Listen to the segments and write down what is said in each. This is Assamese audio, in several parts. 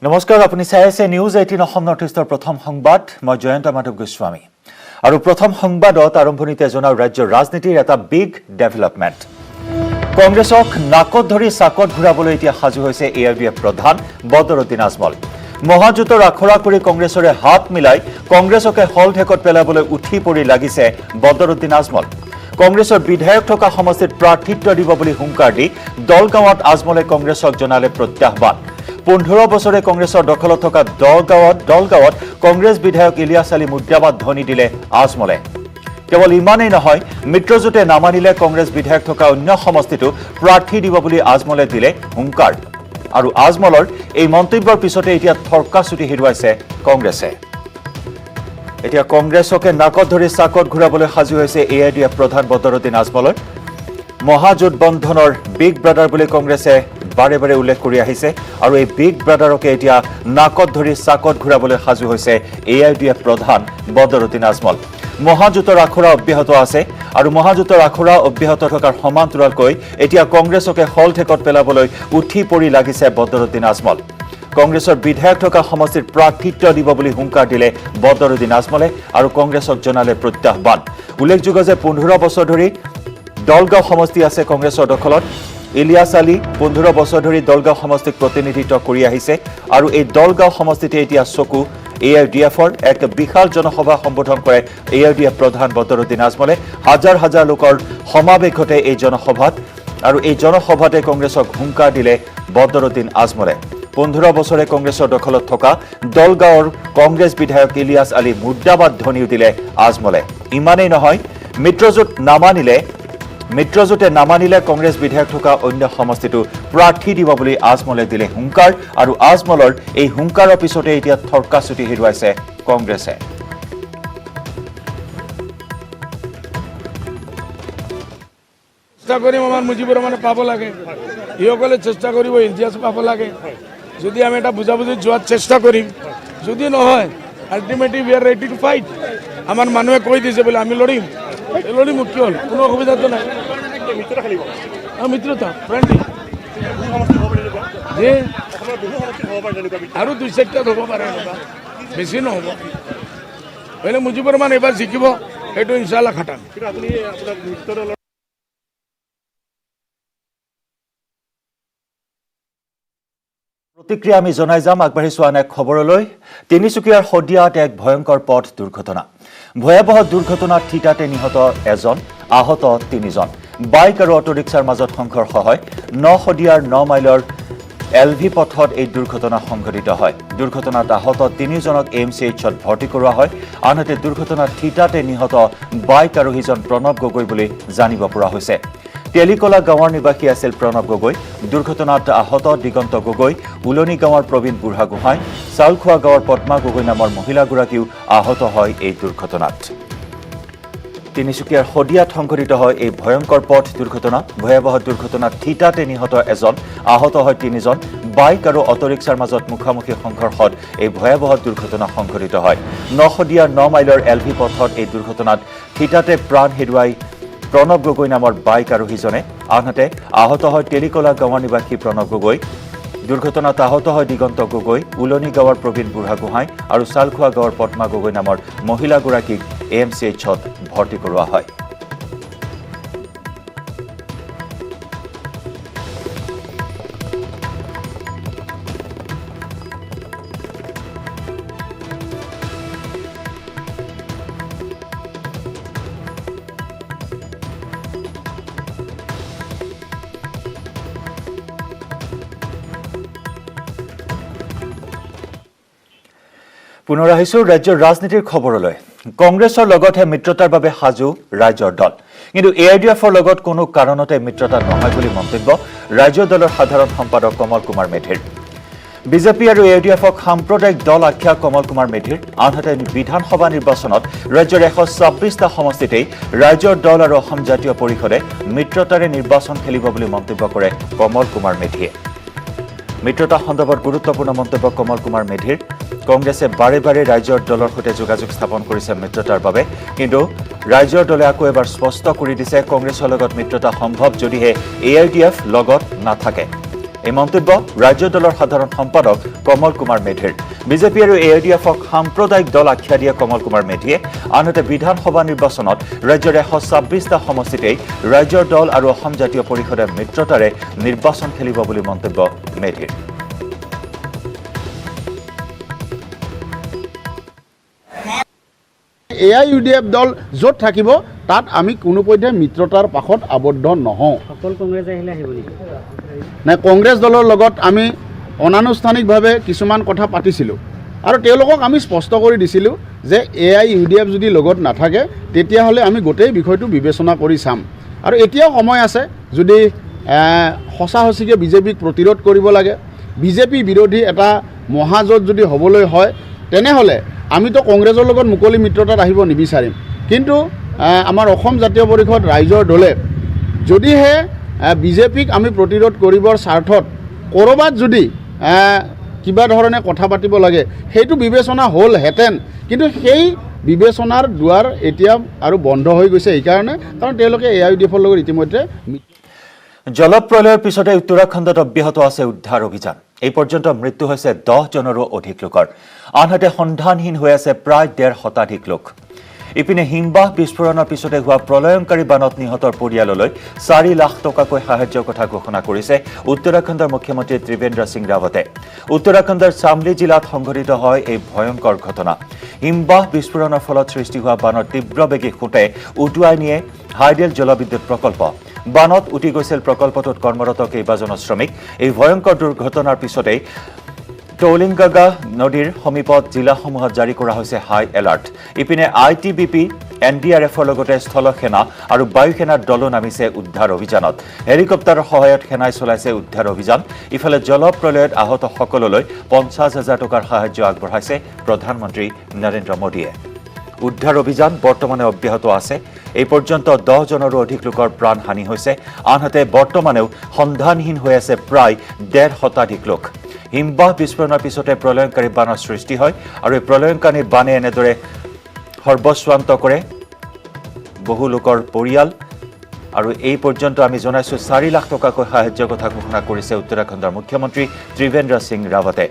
নমস্কাৰ আপুনি চাই আছে নিউজ 18 অসম নৰ্থ ইষ্টৰ প্ৰথম সংবাদ মই জয়ন্ত মাধৱ গোস্বামী আৰু প্ৰথম সংবাদত আৰম্ভণিতে জনাও ৰাজ্যৰ ৰাজনীতিৰ এটা বিগ ডেভেলপমেণ্ট কংগ্ৰেছক নাকত ধৰি চাকত ঘূৰাবলৈ এতিয়া সাজু হৈছে এআইডিএফ প্ৰধান বদৰুদ্দিন আজমল মহাজোঁটৰ আখৰা কৰি কংগ্ৰেছৰে হাত মিলাই কংগ্ৰেছকে হলঠেকত পেলাবলৈ উঠি পৰি লাগিছে বদৰুদ্দিন আজমল কংগ্ৰেছৰ বিধায়ক থকা সমষ্টিত প্ৰাৰ্থিত্ব দিব বুলি হুংকাৰ দি দলগাঁৱত আজমলে কংগ্ৰেছক জনালে প্ৰত্যাহ্বান 15 বছৰে কংগ্ৰেছৰ দখলত থকা দলগাঁৱত কংগ্ৰেছ বিধায়ক ইলিয়াছ আলী মুৰ্দাবাদ ধ্বনি দিলে আজমলে কেৱল ইমানেই নহয় মিত্ৰজোঁটে নামানিলে কংগ্ৰেছ বিধায়ক থকা অন্য সমষ্টিটো প্ৰাৰ্থী দিব বুলি আজমলে দিলে হুংকাৰ আৰু আজমলৰ এই মন্তব্যৰ পিছতে এতিয়া থৰকাচুটি হেৰুৱাইছে কংগ্ৰেছে এতিয়া কংগ্ৰেছকে নাকত ধৰি চাকত ঘূৰাবলৈ সাজু হৈছে এআইডিএফ প্ৰধান বদৰুদ্দিন আজমলৰ মহাজোঁট বন্ধনৰ বিগ ব্ৰাদাৰ বুলি কংগ্ৰেছে বাৰে বাৰে উল্লেখ কৰি আহিছে আৰু এই বিগ ব্ৰাদাৰকে এতিয়া নাকত ধৰি চাকত ঘূৰাবলৈ সাজু হৈছে এআইডিএফ প্ৰধান বদৰুদ্দিন আজমল মহাজোঁটৰ আখৰা অব্যাহত আছে আৰু মহাজোঁটৰ আখৰা অব্যাহত থকাৰ সমান্তৰালকৈ এতিয়া কংগ্ৰেছকে হলঠেকত পেলাবলৈ উঠি পৰি লাগিছে বদৰুদ্দিন আজমল কংগ্ৰেছৰ বিধায়ক থকা সমষ্টিত প্ৰাৰ্থিত্ব দিব বুলি হুংকাৰ দিলে বদৰুদ্দিন আজমলে আৰু কংগ্ৰেছক জনালে প্ৰত্যাহ্বান উল্লেখযোগ্য যে 15 বছৰ ধৰি দলগাঁও সমষ্টি আছে কংগ্ৰেছৰ দখলত ইলিয়াছ আলী 15 বছৰ ধৰি দলগাঁও সমষ্টিক প্ৰতিনিধিত্ব কৰি আহিছে আৰু এই দলগাঁও সমষ্টিতে এতিয়া চকু এআইডিএফৰ এক বিশাল জনসভা সম্বোধন কৰে এআইডিএফ প্ৰধান বদৰুদ্দিন আজমলে হাজাৰ হাজাৰ লোকৰ সমাৱেশ ঘটে এই জনসভাত আৰু এই জনসভাতে কংগ্ৰেছক হুংকাৰ দিলে বদৰুদ্দিন আজমলে 15 বছৰে কংগ্ৰেছৰ দখলত থকা দলগাঁৱৰ কংগ্ৰেছ বিধায়ক ইলিয়াছ আলী মুৰ্দাবাদ ধ্বনিও দিলে আজমলে ইমানেই নহয় মিত্ৰজোঁটে নামানিলে কংগ্ৰেছ বিধায়ক থকা অন্য সমষ্টিটো প্ৰাৰ্থী দিব বুলি আজমলে দিলে হুংকাৰ আৰু আজমলৰ এই হুংকাৰৰ পিছতে এতিয়া থৰকাচুটি হেৰুৱাইছে কংগ্ৰেছে চেষ্টা কৰিম আমাৰ মুজিবৰ মানে পাব লাগে ইসকলে চেষ্টা কৰিব ইতিহাস পাব লাগে যদি আমি এটা বুজাবুজি যোৱাৰ চেষ্টা কৰিম যদি নহয় ultimately we are ready to fight আমাৰ মানুহে কৈ দিছে বোলে আমি লৰিম কিয় হ'ল কোনো অসুবিধাটো নাই মিত্ৰতা ফ্ৰেণ্ডলি যে আৰু 2-4টা হ'ব পাৰে এনেকুৱা বেছি নহ'ব হ'লে মুজিবৰ মান এবাৰ জিকিব সেইটো ইনশাআল্লাহ খাটাম প্ৰতিক্ৰিয়া আমি জনাই যাম আগবাঢ়িছো আন এক খবৰলৈ তিনিচুকীয়াৰ শদিয়াত এক ভয়ংকৰ পথ দুৰ্ঘটনা ভয়াবহ দুৰ্ঘটনাত থিতাতে নিহত এজন আহত 3জন বাইক আৰু অটো ৰিক্সাৰ মাজত সংঘৰ্ষ হয় শদিয়াৰ 9 মাইলৰ এলভি পথত এই দুৰ্ঘটনা সংঘটিত হয় দুৰ্ঘটনাত আহত 3জনক এমচিএইচত ভৰ্তি কৰোৱা হয় আনহাতে দুৰ্ঘটনাত থিতাতে নিহত বাইক আৰোহীজন প্ৰণৱ গগৈ বুলি জানিব পৰা হৈছে তেলিকলা গাঁৱৰ নিবাসী আছিল প্ৰণৱ গগৈ দুৰ্ঘটনাত আহত দিগন্ত গগৈ উলনি গাঁৱৰ প্ৰবীণ বুঢ়াগোহাঁই চাউলখোৱা গাঁৱৰ পদ্মা গগৈ নামৰ মহিলাগৰাকীও আহত হয় এই দুৰ্ঘটনাত তিনিচুকীয়াৰ শদিয়াত সংঘটিত হয় এই ভয়ংকৰ পথ দুৰ্ঘটনা ভয়াবহ দুৰ্ঘটনাত থিতাতে নিহত এজন আহত হয় 3জন বাইক আৰু অটো ৰিক্সাৰ মাজত মুখামুখি সংঘৰ্ষত এই ভয়াবহ দুৰ্ঘটনা সংঘটিত হয় শদিয়াৰ 9 মাইলৰ এলভি পথত এই দুৰ্ঘটনাত থিতাতে প্ৰাণ হেৰুৱাই প্ৰণৱ গগৈ নামৰ বাইক আৰোহীজনে আনহাতে আহত হয় তেলিকলা গাঁৱৰ নিবাসী প্ৰণৱ গগৈ দুৰ্ঘটনাত আহত হয় দিগন্ত গগৈ উলনি গাঁৱৰ প্ৰবীণ বুঢ়াগোহাঁই আৰু চালখোৱা গাঁৱৰ পদ্মা গগৈ নামৰ মহিলাগৰাকীক এমচিএইচত ভৰ্তি কৰোৱা হয় পুনৰ আহিছো ৰাজ্যৰ ৰাজনীতিৰ খবৰলৈ কংগ্ৰেছৰ লগতহে মিত্ৰতাৰ বাবে সাজু ৰাজ্যৰ দল কিন্তু এআইডিএফৰ লগত কোনো কাৰণতে মিত্ৰতা নহয় বুলি মন্তব্য ৰাজ্য দলৰ সাধাৰণ সম্পাদক কমল কুমাৰ মেধিৰ বিজেপি আৰু এআইডিএফক সাম্প্ৰদায়িক দল আখ্যা কমল কুমাৰ মেধিৰ আনহাতে বিধানসভা নিৰ্বাচনত ৰাজ্যৰ 126টা সমষ্টিতেই ৰাজ্যৰ দল আৰু অসম জাতীয় পৰিষদে মিত্ৰতাৰে নিৰ্বাচন খেলিব বুলি মন্তব্য কৰে কমল কুমাৰ মেধিয়ে মিত্ৰতা সন্দৰ্ভত গুৰুত্বপূৰ্ণ মন্তব্য কমল কুমাৰ মেধিৰ কংগ্ৰেছে বাৰে বাৰে ৰাজ্যৰ দলৰ সৈতে যোগাযোগ স্থাপন কৰিছে মিত্ৰতাৰ বাবে কিন্তু ৰাজ্যৰ দলে আকৌ এবাৰ স্পষ্ট কৰি দিছে কংগ্ৰেছৰ লগত মিত্ৰতা সম্ভৱ যদিহে এআইডিএফ লগত নাথাকে এই মন্তব্য ৰাজ্য দলৰ সাধাৰণ সম্পাদক কমল কুমাৰ মেধিৰ। বিজেপি আৰু AIDF-ক সাম্প্ৰদায়িক দল আখ্যা দিয়া কমল কুমাৰ মেধিয়ে আনহাতে বিধানসভা নিৰ্বাচনত ৰাজ্যৰ 126টা সমষ্টিতেই ৰাজ্যৰ দল আৰু অসম জাতীয় পৰিষদে মিত্ৰতাৰে নিৰ্বাচন খেলিব বুলি মন্তব্য মেধিৰ। AIUDF দল য'ত থাকিব তাত আমি কোনোপধ্যে মিত্ৰতাৰ পাশত আবদ্ধ নহওঁ। সকল কংগ্ৰেছ আহিলে আহিব নেকি? নাই, কংগ্ৰেছ দলৰ লগত আমি অনানুষ্ঠানিকভাৱে কিছুমান কথা পাতিছিলোঁ আৰু তেওঁলোকক আমি স্পষ্ট কৰি দিছিলোঁ যে AIUDF যদি লগত নাথাকে তেতিয়াহ'লে আমি গোটেই বিষয়টো বিবেচনা কৰি চাম। আৰু এতিয়াও সময় আছে, যদি সঁচা সঁচিকৈ বিজেপিক প্ৰতিৰোধ কৰিব লাগে, বিজেপি বিৰোধী এটা মহাজোঁট যদি হ'বলৈ হয়, তেনেহ'লে আমিতো কংগ্ৰেছৰ লগত মুকলি মিত্ৰতাত আহিব নিবিচাৰিম। কিন্তু আমাৰ অসম জাতীয় পৰিষদ ৰাইজৰ দলে যদিহে বিজেপিক আমি প্ৰতিৰোধ কৰিবৰ স্বাৰ্থত ক'ৰবাত যদি কিবা ধৰণে কথা পাতিব লাগে, সেইটো বিবেচনা হ'লহেঁতেন। কিন্তু সেই বিবেচনাৰ দুৱাৰ এতিয়া আৰু বন্ধ হৈ গৈছে এইকাৰণে, কাৰণ তেওঁলোকে AIUDF-ৰ লগত ইতিমধ্যে জলপ্ৰলয়ৰ পিছতে উত্তৰাখণ্ডত অব্যাহত আছে উদ্ধাৰ অভিযান। এই পৰ্যন্ত মৃত্যু হৈছে 10 জনৰো অধিক লোকৰ, আনহাতে সন্ধানহীন হৈ আছে প্ৰায় 1.5 শতাধিক লোক। ইপিনে হিমবাহ বিস্ফোৰণৰ পিছতে হোৱা প্ৰলয়ংকাৰী বানত নিহতৰ পৰিয়াললৈ 4 লাখ টকাকৈ সাহায্যৰ কথা ঘোষণা কৰিছে উত্তৰাখণ্ডৰ মুখ্যমন্ত্ৰী ত্ৰিবেন্দ্ৰ সিং ৰাৱতে। উত্তৰাখণ্ডৰ চামলি জিলাত সংঘটিত হয় এই ভয়ংকৰ ঘটনা। হিমবাহ বিস্ফোৰণৰ ফলত সৃষ্টি হোৱা বানৰ তীব্ৰবেগী সোঁতে উটুৱাই নিয়ে হাইডেল জলবিদ্যুৎ প্ৰকল্প। বানত উটি গৈছিল প্ৰকল্পটোত কৰ্মৰত কেইবাজনো শ্ৰমিক। এই ভয়ংকৰ দুৰ্ঘটনাৰ পিছতেই টৌলিংগাগা নদীৰ সমীপত জিলাসমূহত জাৰি কৰা হৈছে হাই এলাৰ্ট। ইপিনে ITBP, NDRF-ৰ লগতে স্থলসেনা আৰু বায়ুসেনাৰ দলো নামিছে উদ্ধাৰ অভিযানত। হেলিকপ্টাৰৰ সহায়ত সেনাই চলাইছে উদ্ধাৰ অভিযান। ইফালে জলপ্ৰলয়ত আহতসকললৈ 50,000 টকাৰ সাহায্য আগবঢ়াইছে প্ৰধানমন্ত্ৰী নৰেন্দ্ৰ মোদীয়ে। উদ্ধাৰ অভিযান বৰ্তমানে অব্যাহত আছে। এই পৰ্যন্ত 10 জনৰো অধিক লোকৰ প্ৰাণহানি হৈছে, আনহাতে বৰ্তমানেও সন্ধানহীন হৈ আছে প্ৰায় 1.5 শতাধিক লোক। হিমবাহ বিস্ফোৰণৰ পিছতে প্ৰলয়ংকাৰী বানৰ সৃষ্টি হয় আৰু এই প্ৰলয়ংকাৰী বানে এনেদৰে সৰ্বস্বান্ত কৰে বহু লোকৰ পৰিয়াল। আৰু এই পৰ্যন্ত আমি জনাইছোঁ 4 লাখ টকাকৈ সাহায্যৰ কথা ঘোষণা কৰিছে উত্তৰাখণ্ডৰ মুখ্যমন্ত্ৰী ত্ৰিবেন্দ্ৰ সিং ৰাৱতে।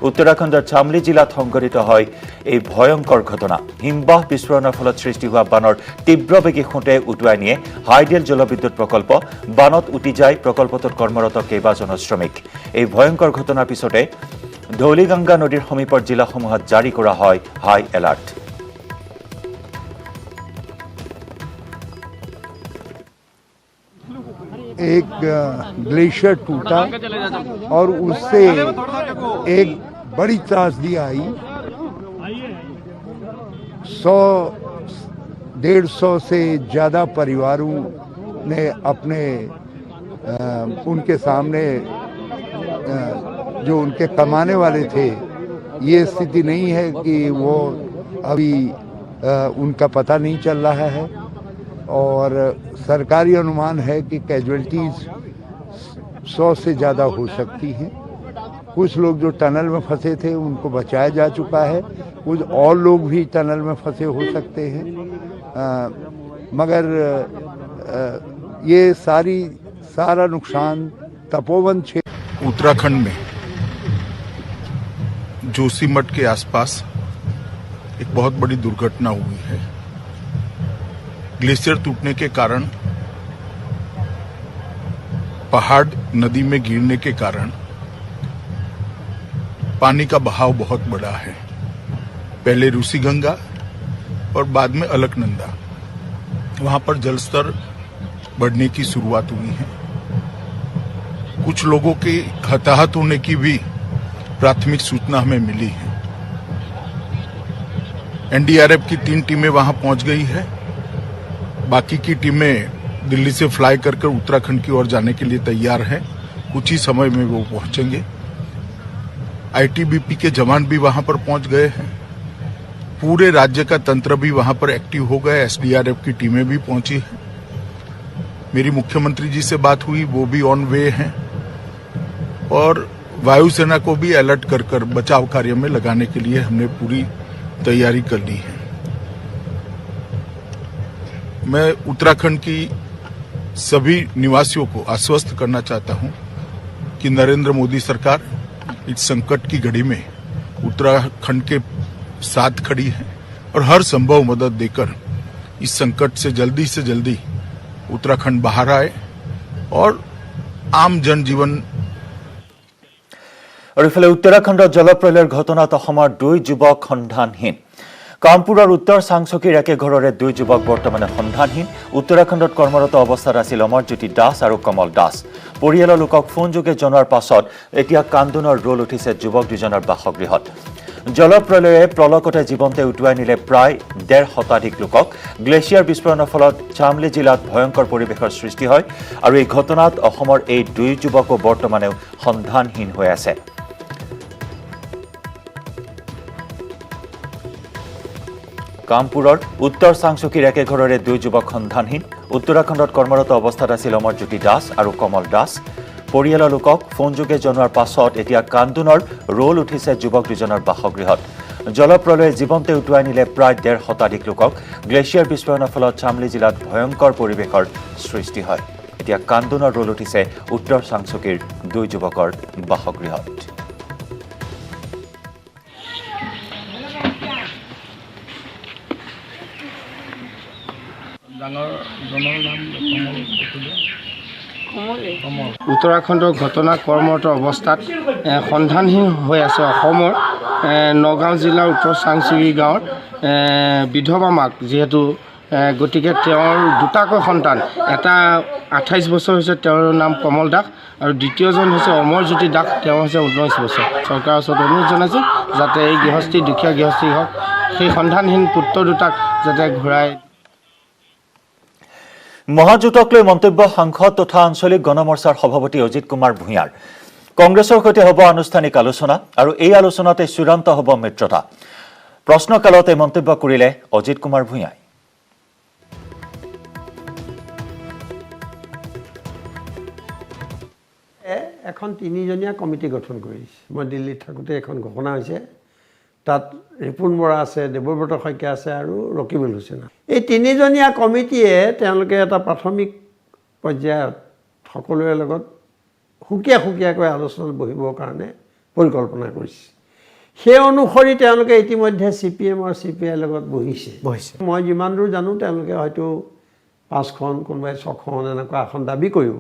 উত্তৰাখণ্ডৰ চামলি জিলাত সংঘটিত হয় এই ভয়ংকৰ ঘটনা। হিমবাহ বিস্ফোৰণৰ ফলত সৃষ্টি হোৱা বানৰ তীব্ৰবেগী সোঁতে উটুৱাই নিয়ে হাইডেল জলবিদ্যুৎ প্ৰকল্প। বানত উটি যায় প্ৰকল্পটোত কৰ্মৰত কেইবাজনো শ্ৰমিক। এই ভয়ংকৰ ঘটনাৰ পিছতে ধৌলিগংগা নদীৰ সমীপৰ জিলাসমূহত জাৰি কৰা হয় হাই এলাৰ্ট। एक ग्लेशियर टूटा और उससे एक बड़ी त्रासदी आई। 100-150 से ज़्यादा परिवारों ने अपने उनके सामने जो उनके कमाने वाले थे, ये स्थिति नहीं है कि वो अभी उनका पता नहीं चल रहा है और सरकारी अनुमान है कि कैजुअल्टीज 100 से ज़्यादा हो सकती हैं। कुछ लोग जो टनल में फंसे थे उनको बचाया जा चुका है, कुछ और लोग भी टनल में फंसे हो सकते हैं। मगर ये सारा नुकसान तपोवन क्षेत्र उत्तराखंड में जोशीमठ के आसपास एक बहुत बड़ी दुर्घटना हुई है। ग्लेशियर टूटने के कारण, पहाड़ नदी में गिरने के कारण पानी का बहाव बहुत बड़ा है। पहले रूसी गंगा और बाद में अलकनंदा, वहां पर जलस्तर बढ़ने की शुरुआत हुई है। कुछ लोगों के हताहत होने की भी प्राथमिक सूचना हमें मिली है। NDRF की 3 टीमें वहां पहुंच गई है। बाकी की टीमें दिल्ली से फ्लाई कर उत्तराखंड की ओर जाने के लिए तैयार हैं। कुछ ही समय में वो पहुंचेंगे। ITBP के जवान भी वहां पर पहुंच गए हैं। पूरे राज्य का तंत्र भी वहां पर एक्टिव हो गया। SDRF की टीमें भी पहुंची हैं। मेरी मुख्यमंत्री जी से बात हुई, वो भी ऑन वे हैं और वायुसेना को भी अलर्ट कर बचाव कार्य में लगाने के लिए हमने पूरी तैयारी कर ली है। मैं उत्तराखंड की सभी निवासियों को आश्वस्त करना चाहता हूं कि नरेंद्र मोदी सरकार इस संकट की घड़ी में उत्तराखंड के साथ खड़ी है और हर संभव मदद देकर इस संकट से जल्दी उत्तराखंड बाहर आए और आम जनजीवन। और इफाले उत्तराखंडत जलप्रलयर घटनात अहोমৰ 2 যুৱক সন্ধানহীন। কামপুৰৰ উত্তৰ চাংচকীৰ একে ঘৰৰে 2 যুৱক বৰ্তমানে সন্ধানহীন। উত্তৰাখণ্ডত কৰ্মৰত অৱস্থাত আছিল অমৰজ্যোতি দাস আৰু কমল দাস। পৰিয়ালৰ লোকক ফোনযোগে জনোৱাৰ পাছত এতিয়া কান্দোনৰ ৰোল উঠিছে যুৱক দুজনৰ বাসগৃহত। জলপ্ৰলয়ে প্ৰলকতে জীৱন্তে উটুৱাই নিলে প্ৰায় 1.5 শতাধিক লোকক। গ্লেছিয়াৰ বিস্ফোৰণৰ ফলত চামলি জিলাত ভয়ংকৰ পৰিৱেশৰ সৃষ্টি হয় আৰু এই ঘটনাত অসমৰ এই 2 যুৱকো বৰ্তমানেও সন্ধানহীন হৈ আছে। কামপুৰৰ উত্তৰ চাংচকীৰ একে ঘৰৰে 2 যুৱক সন্ধানহীন। উত্তৰাখণ্ডত কৰ্মৰত অৱস্থাত আছিল অমৰজ্যোতি দাস আৰু কমল দাস। পৰিয়ালৰ লোকক ফোনযোগে জনোৱাৰ পাছত এতিয়া কান্দোনৰ ৰোল উঠিছে যুৱক দুজনৰ বাসগৃহত। জলপ্ৰলয়ে জীৱন্তে উটুৱাই নিলে প্ৰায় 1.5 শতাধিক লোকক। গ্লেছিয়াৰ বিস্ফোৰণৰ ফলত চামলি জিলাত ভয়ংকৰ পৰিৱেশৰ সৃষ্টি হয়। এতিয়া কান্দোনৰ ৰোল উঠিছে উত্তৰ চাংচকীৰ 2 যুৱকৰ বাসগৃহত। উত্তৰাখণ্ডৰ ঘটনা কৰ্মৰত অৱস্থাত সন্ধানহীন হৈ আছে অসমৰ নগাঁও জিলাৰ উত্তৰ চাংচুকী গাঁৱৰ বিধৱা মাক যিহেতু গতিকে তেওঁৰ দুটাকৈ সন্তান, এটা 28 বছৰ হৈছে, তেওঁৰ নাম কমল দাস, আৰু দ্বিতীয়জন হৈছে অমৰজ্যোতি দাস, তেওঁ হৈছে 19 বছৰ। চৰকাৰৰ ওচৰত অনুৰোধ জনাইছোঁ যাতে এই গৃহস্থী, দুখীয়া গৃহস্থী হওক, সেই সন্ধানহীন পুত্ৰ দুটাক যাতে ঘূৰাই। মহাজোঁটক লৈ মন্তব্য সাংসদ তথা আঞ্চলিক গণমৰ্চাৰ সভাপতি অজিত কুমাৰ ভূঞাৰ। কংগ্ৰেছৰ সৈতে হ'ব আনুষ্ঠানিক আলোচনা আৰু এই আলোচনাতে চূড়ান্ত হ'ব মিত্ৰতা। প্ৰশ্নকালত এই মন্তব্য কৰিলে অজিত কুমাৰ ভূঞাই। এখন 3জনীয়া কমিটি গঠন কৰিছে। মই দিল্লীত থাকোঁতে এখন ঘোষণা হৈছে, তাত ৰিপুণ বৰা আছে, দেৱব্ৰত শইকীয়া আছে আৰু ৰকিবুল হুছেইন। এই 3জনীয়া কমিটিয়ে তেওঁলোকে এটা প্ৰাথমিক পৰ্যায়ত সকলোৰে লগত সুকীয়াকৈ আলোচনাত বহিবৰ কাৰণে পৰিকল্পনা কৰিছে। সেই অনুসৰি তেওঁলোকে ইতিমধ্যে CPM আৰু CPI লগত বহিছে। মই যিমান দূৰ জানো তেওঁলোকে হয়তো 5খন, কোনোবাই 6খন এনেকুৱা আসন দাবী কৰিব।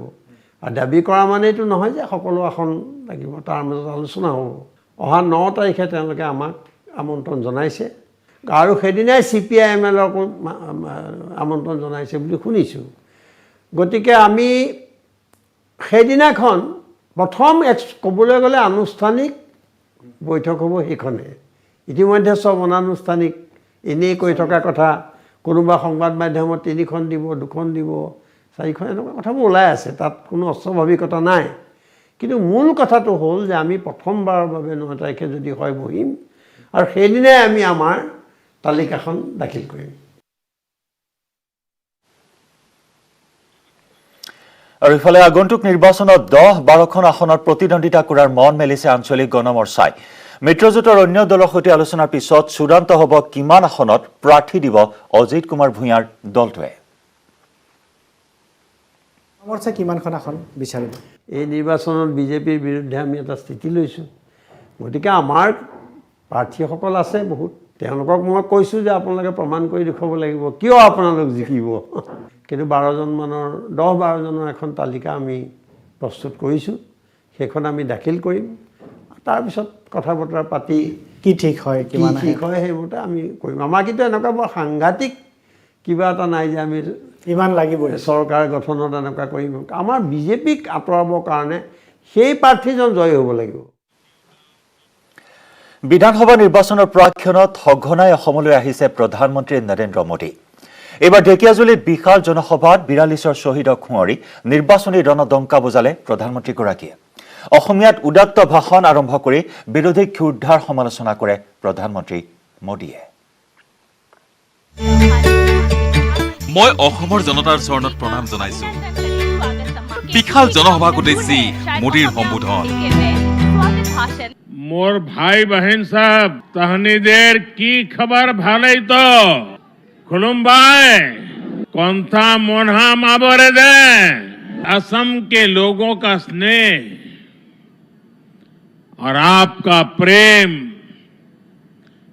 আৰু দাবী কৰা মানে এইটো নহয় যে সকলো আসন লাগিব, তাৰ মাজত আলোচনা হ'ব। অহা 9 তাৰিখে তেওঁলোকে আমাক আমন্ত্ৰণ জনাইছে আৰু সেইদিনাই CPIMLকো আমন্ত্ৰণ জনাইছে বুলি শুনিছোঁ। গতিকে আমি সেইদিনাখন প্ৰথম ক'বলৈ গ'লে আনুষ্ঠানিক বৈঠক হ'ব সেইখনে। ইতিমধ্যে চব অনানুষ্ঠানিক এনেই কৈ থকা কথা, কোনোবা সংবাদ মাধ্যমত 3খন দিব, 2খন দিব, 4খন, এনেকুৱা কথাবোৰ ওলাই আছে। তাত কোনো অস্বাভাৱিকতা নাই। কিন্তু মূল কথাটো হ'ল যে আমি প্ৰথমবাৰৰ বাবে 9 তাৰিখে যদি হয় বহিম আৰু সেইদিনাই আমি আমাৰ তালিকাখন দাখিল কৰিম। আৰু ইফালে আগন্তুক নিৰ্বাচনত 10-12খন আসনত প্ৰতিদ্বন্দ্বিতা কৰাৰ মন মেলিছে আঞ্চলিক গণমৰ্চাই। মিত্ৰজোঁটৰ অন্য দলৰ সৈতে আলোচনাৰ পিছত চূড়ান্ত হ'ব কিমান আসনত প্ৰাৰ্থী দিব অজিত কুমাৰ ভূঞাৰ দলটোৱে। গণমৰ্চাই কিমানখন আসন বিচাৰিব? এই নিৰ্বাচনত বিজেপিৰ বিৰুদ্ধে আমি এটা স্থিতি লৈছোঁ। গতিকে আমাৰ প্ৰাৰ্থীসকল আছে বহুত। তেওঁলোকক মই কৈছোঁ যে আপোনালোকে প্ৰমাণ কৰি দেখুৱাব লাগিব কিয় আপোনালোক জিকিব। কিন্তু 10-12জনৰ এখন তালিকা আমি প্ৰস্তুত কৰিছোঁ। সেইখন আমি দাখিল কৰিম। তাৰপিছত কথা বতৰা পাতি কি ঠিক হয়, কিমান ঠিক হয় সেইমতে আমি কৰিম। আমাৰ কিন্তু এনেকুৱা বৰ সাংঘাতিক কিবা এটা নাই যে আমি ইমান লাগিব চৰকাৰ গঠনত এনেকুৱা কৰিম। আমাৰ বিজেপিক আঁতৰাবৰ কাৰণে সেই প্ৰাৰ্থীজন জয় হ'ব লাগিব। বিধানসভা নিৰ্বাচনৰ প্ৰাক্ষণত সঘনাই অসমলৈ আহিছে প্ৰধানমন্ত্ৰী নৰেন্দ্ৰ মোদী। এইবাৰ ঢেকিয়াজুলিত বিশাল জনসভাত 42ৰ শ্বহীদক সুঁৱৰি নিৰ্বাচনী ৰণডংকা বজালে প্ৰধানমন্ত্ৰীগৰাকীয়ে। অসমীয়াত উদাত্ত ভাষণ আৰম্ভ কৰি বিৰোধীক ক্ষুদ্ধাৰ সমালোচনা কৰে প্ৰধানমন্ত্ৰী মোদীয়ে। মই অসমৰ জনতাৰ চৰণত প্ৰণাম জনাইছো। বিশাল জনসভাক উদ্দেশ্যি মোদীৰ সম্বোধন। मोर भाई बहन साहब, तहनी देर की खबर भाले तो खुलुम्बाई कौनथा मोन्हा माबरे दे। असम के लोगों का स्नेह और आपका प्रेम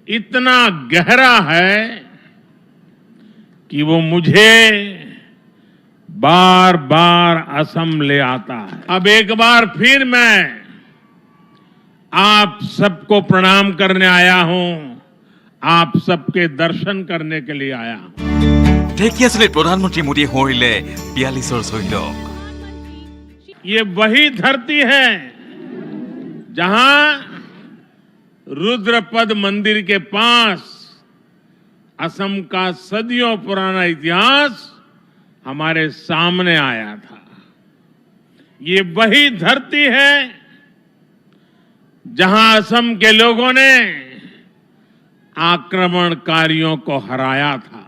इतना गहरा है कि वो मुझे बार बार असम ले आता है। अब एक बार फिर मैं आप सबको प्रणाम करने आया हूं, आप सबके दर्शन करने के लिए आया हूं। ঢেকিয়াজুলিত প্ৰধানমন্ত্ৰী মোদীয়ে সোঁৱৰিলে 42ৰ শহীদক। ये वही धरती है जहां रुद्रपद मंदिर के पास असम का सदियों पुराना इतिहास हमारे सामने आया था। ये वही धरती है जहां असम के लोगों ने आक्रमणकारियों को हराया था,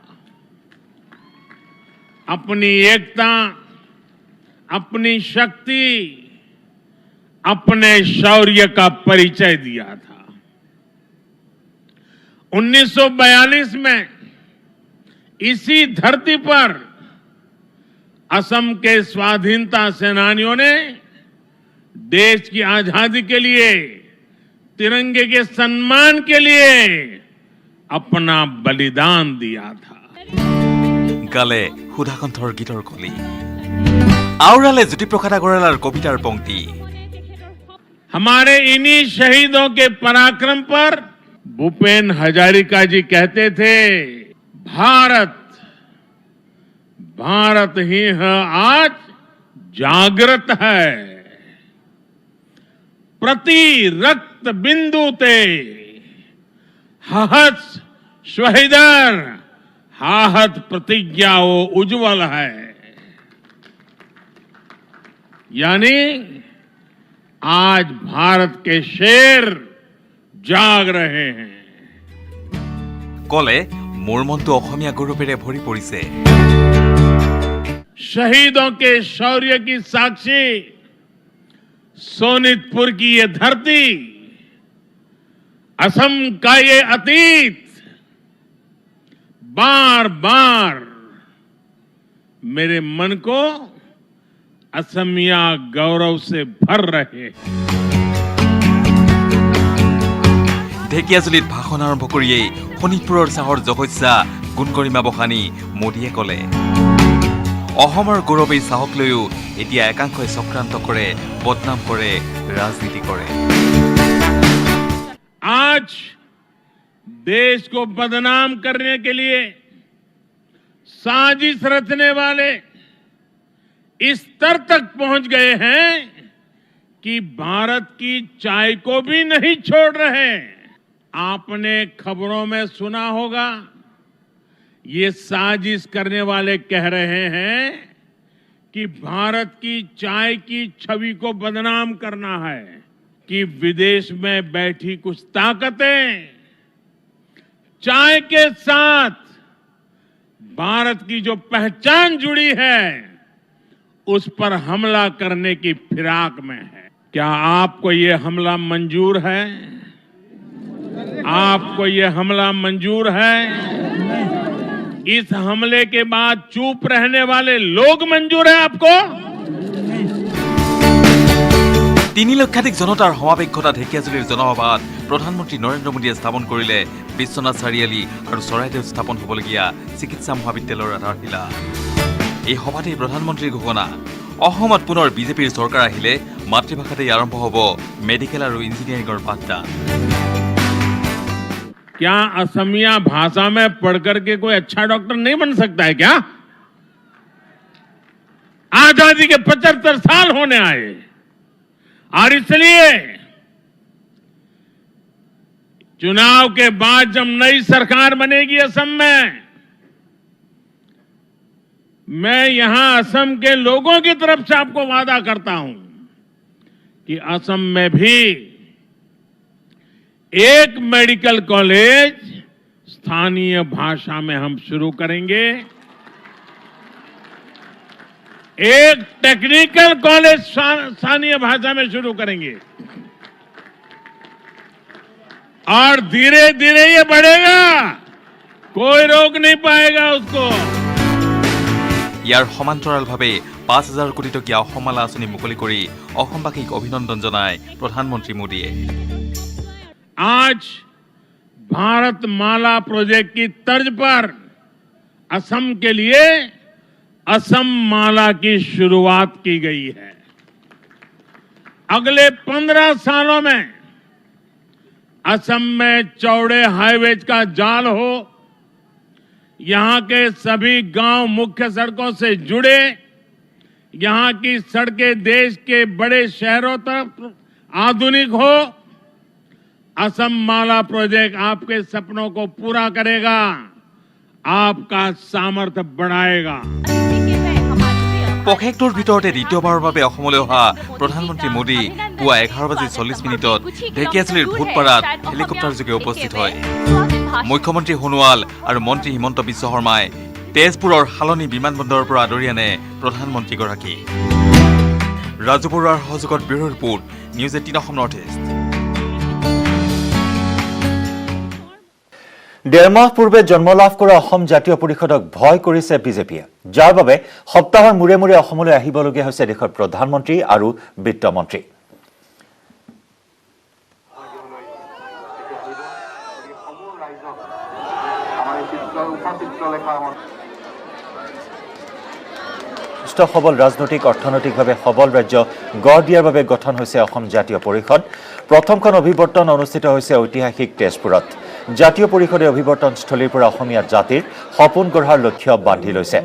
अपनी एकता, अपनी शक्ति, अपने शौर्य का परिचय दिया था। 1942 में इसी धरती पर असम के स्वाधीनता सेनानियों ने देश की आजादी के लिए, तिरंगे के सम्मान के लिए अपना बलिदान दिया था। গালে সুধাকণ্ঠৰ গীতৰ কলি, আওৰালে জ্যোতিপ্ৰসাদ আগৰৱালাৰ কবিতাৰ পংক্তি। हमारे इन्हीं शहीदों के पराक्रम पर भूपेन हजारिका जी कहते थे, भारत भारत ही है आज जागृत है, प्रति रक्त बिंदु ते हहत शहीदर हाहत प्रतिज्ञा वो उज्जवल है। यानी आज भारत के शेर जाग रहे हैं। কলে মোৰ মনটো অসমীয়া গৌৰৱেৰে ভৰি পৰিছে। शहीदों के शौर्य की साक्षी सोनितपुर की ये धरती, असम का ये अतीत बार बार मेरे मन को असमिया गौरव से भर रहे हैं। ঢেকিয়াজুলিত ভাষণ আৰম্ভ কৰিয়েই শোণিতপুৰৰ চাহৰ জগজ্জা গুণগৰিমা বখানী মোদীয়ে ক'লে, অসমৰ গৌৰৱ এই চাহক লৈও এতিয়া একাংশই চক্ৰান্ত কৰে, বদনাম কৰে, ৰাজনীতি কৰে। आज देश को बदनाम करने के लिए साजिश रचने वाले इस स्तर तक पहुंच गए हैं कि भारत की चाय को भी नहीं छोड़ रहे। आपने खबरों में सुना होगा, ये साजिश करने वाले कह रहे हैं कि भारत की चाय की छवि को बदनाम करना है, कि विदेश में बैठी कुछ ताकतें चाय के साथ भारत की जो पहचान जुड़ी है उस पर हमला करने की फिराक में है। क्या आपको ये हमला मंजूर है? आपको ये हमला मंजूर है? इस हमले के बाद चुप रहने वाले लोग मंजूर है आपको? 3 লক্ষাধিক জনতাৰ সমাৱেশতা ঢেকিয়াজুলিৰ জনসভাত প্ৰধানমন্ত্ৰী নৰেন্দ্ৰ মোদীয়ে স্থাপন কৰিলে বিশ্বনাথ চাৰিআলি আৰু চৰাইদেউত স্থাপন হ'বলগীয়া চিকিৎসা মহাবিদ্যালয়ৰ আধাৰশিলা। এই সভাতেই প্ৰধানমন্ত্ৰীৰ ঘোষণা, অসমত পুনৰ বিজেপিৰ চৰকাৰ আহিলে মাতৃভাষাতেই আৰম্ভ হ'ব মেডিকেল আৰু ইঞ্জিনিয়াৰিঙৰ পাঠদান। क्या असमिया भाषा में पढ़कर के कोई अच्छा डॉक्टर नहीं बन सकता है क्या? आजादी के 75 साल होने आए और इसलिए चुनाव के बाद जब नई सरकार बनेगी असम में, मैं यहां असम के लोगों की तरफ से आपको वादा करता हूं कि असम में भी एक मेडिकल कॉलेज स्थानीय भाषा में हम शुरू करेंगे, एक टेक्निकल कॉलेज स्थानीय भाषा में शुरू करेंगे और धीरे धीरे ये बढ़ेगा, कोई रोक नहीं पाएगा उसको। ইয়াৰ সমান্তৰালভাৱে 5,000 কোটি টকীয়া অসমমালা আঁচনি মুকলি কৰি অসমবাসীক অভিনন্দন জনায় প্ৰধানমন্ত্ৰী মোদীয়ে। आज भारत माला प्रोजेक्ट की तर्ज पर असम के लिए असम माला की शुरुआत की गई है। अगले 15 सालों में असम में चौड़े हाईवेज का जाल हो, यहां के सभी गांव मुख्य सड़कों से जुड़े, यहां की सड़कें देश के बड़े शहरों तक आधुनिक हो। असम माला प्रोजेक्ट आपके सपनों को पूरा करेगा, आपका सामर्थ्य बढ़ाएगा। পষেকটোৰ ভিতৰতে দ্বিতীয়বাৰৰ বাবে অসমলৈ অহা প্ৰধানমন্ত্ৰী মোদী পুৱা 11:40 ঢেকিয়াজুলিৰ ভূতপাৰাত হেলিকপ্টাৰযোগে উপস্থিত হয়। মুখ্যমন্ত্ৰী সোণোৱাল আৰু মন্ত্ৰী হিমন্ত বিশ্ব শৰ্মাই তেজপুৰৰ হালনি বিমানবন্দৰৰ পৰা আদৰি আনে প্ৰধানমন্ত্ৰীগৰাকী। ৰাজু বৰুৱাৰ সহযোগত bureau report, News 18 Assam North East. ডেৰমাহ পূৰ্বে জন্ম লাভ কৰা অসম জাতীয় পৰিষদক ভয় কৰিছে বিজেপিয়ে, যাৰ বাবে সপ্তাহৰ মূৰে মূৰে অসমলৈ আহিবলগীয়া হৈছে দেশৰ প্ৰধানমন্ত্ৰী আৰু বিত্তমন্ত্ৰী। সুস্থ সবল ৰাজনৈতিক অৰ্থনৈতিকভাৱে সবল ৰাজ্য গঢ় দিয়াৰ বাবে গঠন হৈছে অসম জাতীয় পৰিষদ। প্ৰথমখন অভিৱৰ্তন অনুষ্ঠিত হৈছে ঐতিহাসিক তেজপুৰত। জাতীয় পৰিষদে অভিৱৰ্তনস্থলীৰ পৰা অসমীয়া জাতিৰ সপোন গঢ়াৰ লক্ষ্য বান্ধি লৈছে।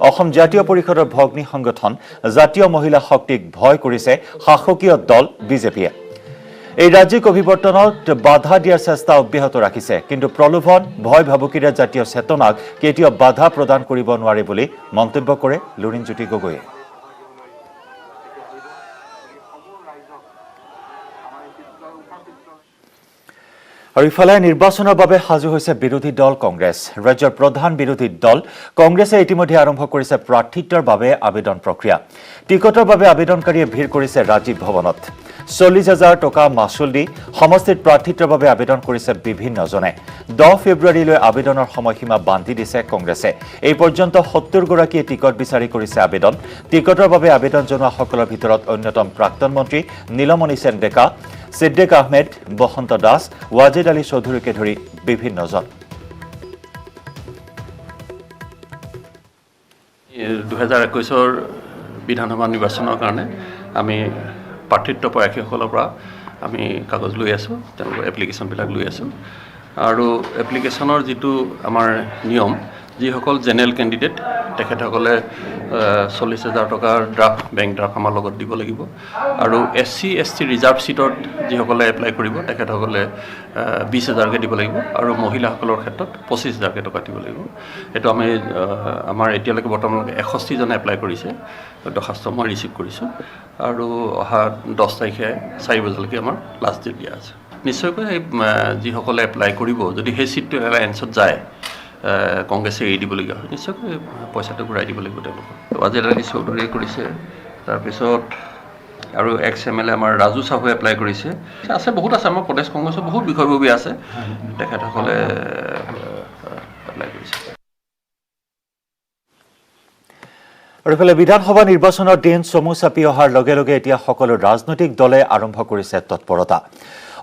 অসম জাতীয় পৰিষদৰ ভগ্নী সংগঠন জাতীয় মহিলা শক্তিক ভয় কৰিছে শাসকীয় দল বিজেপিয়ে। এই ৰাজ্যিক অভিৱৰ্তনত বাধা দিয়াৰ চেষ্টা অব্যাহত ৰাখিছে, কিন্তু প্ৰলোভন ভয় ভাবুকিৰে জাতীয় চেতনাক কেতিয়াও বাধা প্ৰদান কৰিব নোৱাৰে বুলি মন্তব্য কৰে লুৰিণজ্যোতি গগৈয়ে। আৰু ইফালে নিৰ্বাচনৰ বাবে সাজু হৈছে বিৰোধী দল কংগ্ৰেছ। ৰাজ্যৰ প্ৰধান বিৰোধী দল কংগ্ৰেছে ইতিমধ্যে আৰম্ভ কৰিছে প্ৰাৰ্থিত্বৰ বাবে আবেদন প্ৰক্ৰিয়া। টিকটৰ বাবে আবেদনকাৰীয়ে ভিৰ কৰিছে ৰাজীৱ ভৱনত। 40,000 টকা মাচুল দি সমষ্টিত প্ৰাৰ্থিত্বৰ বাবে আবেদন কৰিছে বিভিন্নজনে। 10 ফেব্ৰুৱাৰীলৈ আবেদনৰ সময়সীমা বান্ধি দিছে কংগ্ৰেছে। এই পৰ্যন্ত 70 গৰাকীয়ে টিকট বিচাৰি কৰিছে আবেদন। টিকটৰ বাবে আবেদন জনোৱাসকলৰ ভিতৰত অন্যতম প্ৰাক্তন মন্ত্ৰী নীলমণি সেন ডেকা, সিদ্দিক আহমেদ, বসন্ত দাস, ৱাজিদ আলী চৌধুৰীকে ধৰি বিভিন্নজন। 2021 বিধানসভা নিৰ্বাচনৰ কাৰণে আমি প্ৰাৰ্থিত্ব প্ৰয়াসীসকলৰ পৰা আমি কাগজ লৈ আছোঁ, তেওঁলোকৰ এপ্লিকেশ্যনবিলাক লৈ আছোঁ। আৰু এপ্লিকেশ্যনৰ যিটো আমাৰ নিয়ম, যিসকল জেনেৰেল কেণ্ডিডেট তেখেতসকলে 40,000 টকাৰ ড্ৰাফ্ট, বেংক ড্ৰাফ্ট আমাৰ লগত দিব লাগিব। আৰু SC ST ৰিজাৰ্ভ ছিটত যিসকলে এপ্লাই কৰিব তেখেতসকলে 20,000কৈ দিব লাগিব। আৰু মহিলাসকলৰ ক্ষেত্ৰত 25,000কৈ টকা দিব লাগিব। এইটো আমি আমাৰ এতিয়ালৈকে বৰ্তমানলৈকে 61জনে এপ্লাই কৰিছে, দৰখাস্ত মই ৰিচিভ কৰিছোঁ। আৰু অহা 10 তাৰিখে 4 বজালৈকে আমাৰ লাষ্ট ডেট দিয়া আছে। নিশ্চয়কৈ এই যিসকলে এপ্লাই কৰিব, যদি সেই ছিটটো এলায়েন্সত যায়, কংগ্ৰেছে এৰি দিবলগীয়া হয়, নিশ্চয়কৈ পইচাটো ঘূৰাই দিব লাগিব তেওঁলোকক। ৱাজিদ আলী চৌধুৰীয়ে কৰিছে, তাৰপিছত আৰু XMLA আমাৰ ৰাজু চাহুৱে এপ্লাই কৰিছে। আছে, বহুত আছে, আমাৰ প্ৰদেশ কংগ্ৰেছৰ বহুত বিষয়ববী আছে, তেখেতসকলে এপ্লাই কৰিছে। আৰু ইফালে বিধানসভা নিৰ্বাচনৰ দিন চমু চাপি অহাৰ লগে লগে এতিয়া সকলো ৰাজনৈতিক দলে আৰম্ভ কৰিছে তৎপৰতা।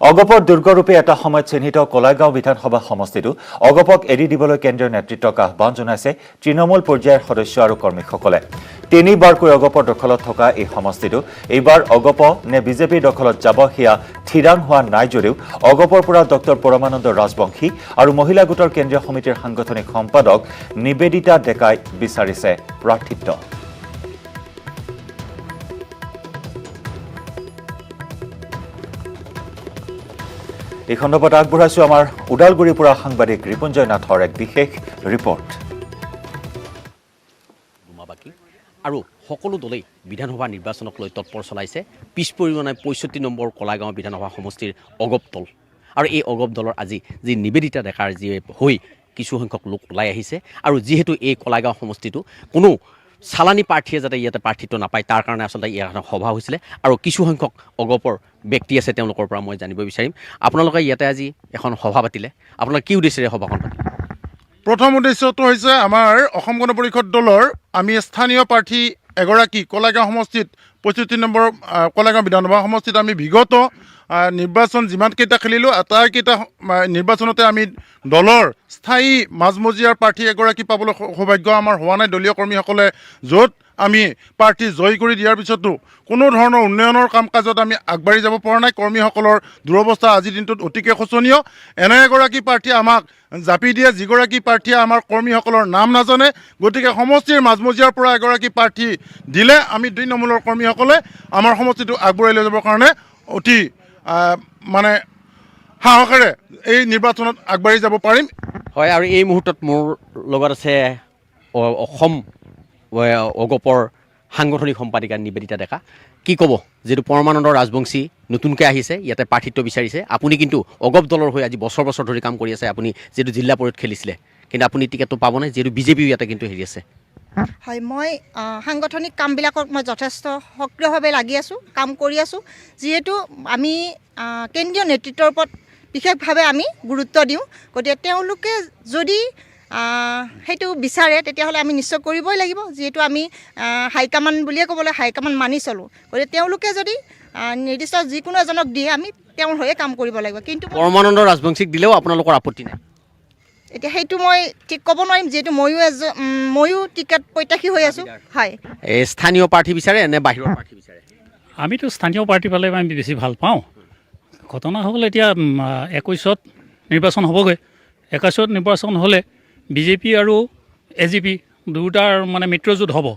অগপৰ দুৰ্গৰূপে এটা সময়ত চিহ্নিত কলাইগাঁও বিধানসভা সমষ্টিটো অগপক এৰি দিবলৈ কেন্দ্ৰীয় নেতৃত্বক আহ্বান জনাইছে তৃণমূল পৰ্যায়ৰ সদস্য আৰু কৰ্মীসকলে। 3বাৰকৈ অগপৰ দখলত থকা এই সমষ্টিটো এইবাৰ অগপ নে বিজেপিৰ দখলত যাব সেয়া থিৰাং হোৱা নাই যদিও অগপৰ পৰা ডক্টৰ পৰমানন্দ ৰাজবংশী আৰু মহিলা গোটৰ কেন্দ্ৰীয় সমিতিৰ সাংগঠনিক সম্পাদক নিবেদিতা ডেকাই বিচাৰিছে প্ৰাৰ্থিত্ব। এই খণ্ডত আগবঢ়াইছো আমাৰ ওদালগুৰিৰ পৰা সাংবাদিক ৰিপুঞ্জয় নাথৰ এক বিশেষ ৰিপৰ্ট। আৰু সকলো দলেই বিধানসভা নিৰ্বাচনক লৈ তৎপৰ চলাইছে। পিছ পৰি যোৱা নাই 65 নম্বৰ কলাগাঁও বিধানসভা সমষ্টিৰ অগপ দল। আৰু এই অগপ দলৰ আজি যি নিবেদিতা ডেকাৰ যি হৈ কিছুসংখ্যক লোক ওলাই আহিছে, আৰু যিহেতু এই কলাগাঁও সমষ্টিটো কোনো চালানী প্ৰাৰ্থীয়ে যাতে ইয়াতে প্ৰাৰ্থিত্ব নাপায় তাৰ কাৰণে আচলতে ইয়াৰ সভা হৈছিলে। আৰু কিছুসংখ্যক অগপৰ ব্যক্তি আছে, তেওঁলোকৰ পৰা মই জানিব বিচাৰিম, আপোনালোকে ইয়াতে আজি এখন সভা পাতিলে, আপোনালোকে কি উদ্দেশ্যেৰে সভাখন পাতিলে? প্ৰথম উদ্দেশ্যটো হৈছে আমাৰ অসম গণ পৰিষদ দলৰ আমি স্থানীয় প্ৰাৰ্থী এগৰাকী কলাইগাঁও সমষ্টিত 65 নম্বৰ কলাইগাঁও বিধানসভা সমষ্টিত আমি বিগত নিৰ্বাচন যিমানকেইটা খেলিলোঁ আটাইকেইটা নিৰ্বাচনতে আমি দলৰ স্থায়ী মাজমজিয়াৰ প্ৰাৰ্থী এগৰাকী পাবলৈ সৌভাগ্য আমাৰ হোৱা নাই। দলীয় কৰ্মীসকলে য'ত আমি প্ৰাৰ্থী জয়ী কৰি দিয়াৰ পিছতো কোনো ধৰণৰ উন্নয়নৰ কাম কাজত আমি আগবাঢ়ি যাব পৰা নাই। কৰ্মীসকলৰ দুৰৱস্থা আজিৰ দিনটোত অতিকে শোচনীয়। এনে এগৰাকী প্ৰাৰ্থীয়ে আমাক জাপি দিয়ে যিগৰাকী প্ৰাৰ্থীয়ে আমাৰ কৰ্মীসকলৰ নাম নাজানে। গতিকে সমষ্টিৰ মাজমজিয়াৰ পৰা এগৰাকী প্ৰাৰ্থী দিলে আমি 2 নম্বৰৰ কৰ্মীসকলে আমাৰ সমষ্টিটো আগবঢ়াই লৈ যাবৰ কাৰণে অতি মানে সাহসেৰে এই নিৰ্বাচনত আগবাঢ়ি যাব পাৰিম। হয়, আৰু এই মুহূৰ্তত মোৰ লগত আছে অসম অগপৰ সাংগঠনিক সম্পাদিকা নিবেদিতা ডেকা। কি ক'ব, যিহেতু পৰমানন্দ ৰাজবংশী নতুনকৈ আহিছে, ইয়াতে প্ৰাৰ্থিত্ব বিচাৰিছে, আপুনি কিন্তু অগপ দলৰ হৈ আজি বছৰ বছৰ ধৰি কাম কৰি আছে। আপুনি যিহেতু জিলা পৰিষদ খেলিছিলে, কিন্তু আপুনি টিকেটটো পাবনে, যিহেতু বিজেপিও ইয়াতে কিন্তু হেৰি আছে? হয়, মই সাংগঠনিক কামবিলাকত মই যথেষ্ট সক্ৰিয়ভাৱে লাগি আছোঁ, কাম কৰি আছোঁ। যিহেতু আমি কেন্দ্ৰীয় নেতৃত্বৰ ওপৰত বিশেষভাৱে আমি গুৰুত্ব দিওঁ। গতিকে তেওঁলোকে যদি সেইটো বিচাৰে তেতিয়াহ'লে আমি নিশ্চয় কৰিবই লাগিব। যিহেতু আমি হাইকমাণ্ড বুলিয়ে ক'বলৈ হাইকমাণ্ড মানি চলোঁ। গতিকে তেওঁলোকে যদি নিৰ্দিষ্ট যিকোনো এজনক দিয়ে আমি তেওঁৰ হৈয়ে কাম কৰিব লাগিব। কিন্তু পৰমানন্দ ৰাজবংশীক দিলেও আপোনালোকৰ আপত্তি নাই? এতিয়া সেইটো মই ঠিক ক'ব নোৱাৰিম, যিহেতু ময়ো টিকেট প্ৰত্যাশী হৈ আছোঁ। হয়, এই স্থানীয় প্ৰাৰ্থী বিচাৰে নে বাহিৰৰ প্ৰাৰ্থী বিচাৰে? আমিতো স্থানীয় পাৰ্টি পালে আমি বেছি ভাল পাওঁ। ঘটনা হ'ল এতিয়া 21ত নিৰ্বাচন হ'বগৈ। 21ত নিৰ্বাচন হ'লে বিজেপি আৰু এজিপি দুয়োটাৰ মানে মিত্ৰজোঁট হ'ব।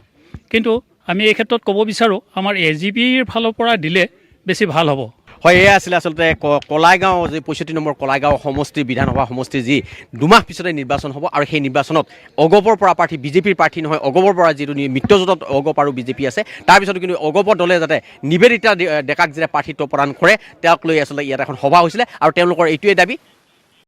কিন্তু আমি এই ক্ষেত্ৰত ক'ব বিচাৰোঁ আমাৰ এজিপিৰ ফালৰ পৰা দিলে বেছি ভাল হ'ব। হয়, এয়া আছিলে আচলতে কলাইগাঁও যি 65 নম্বৰ কলাইগাঁও সমষ্টি বিধানসভা সমষ্টিৰ যি 2 মাহ পিছতে নিৰ্বাচন হ'ব। আৰু সেই নিৰ্বাচনত অগপৰ পৰা প্ৰাৰ্থী, বিজেপিৰ প্ৰাৰ্থী নহয়, অগপৰ পৰা যিটো মিত্ৰজোঁটত অগপ আৰু বিজেপি আছে, তাৰপিছতো কিন্তু অগপৰ দলে যাতে নিবেদিতা ডেকাক যেতিয়া প্ৰাৰ্থিত্ব প্ৰদান কৰে, তেওঁক লৈ আচলতে ইয়াত এখন সভা হৈছিলে। আৰু তেওঁলোকৰ এইটোৱে দাবী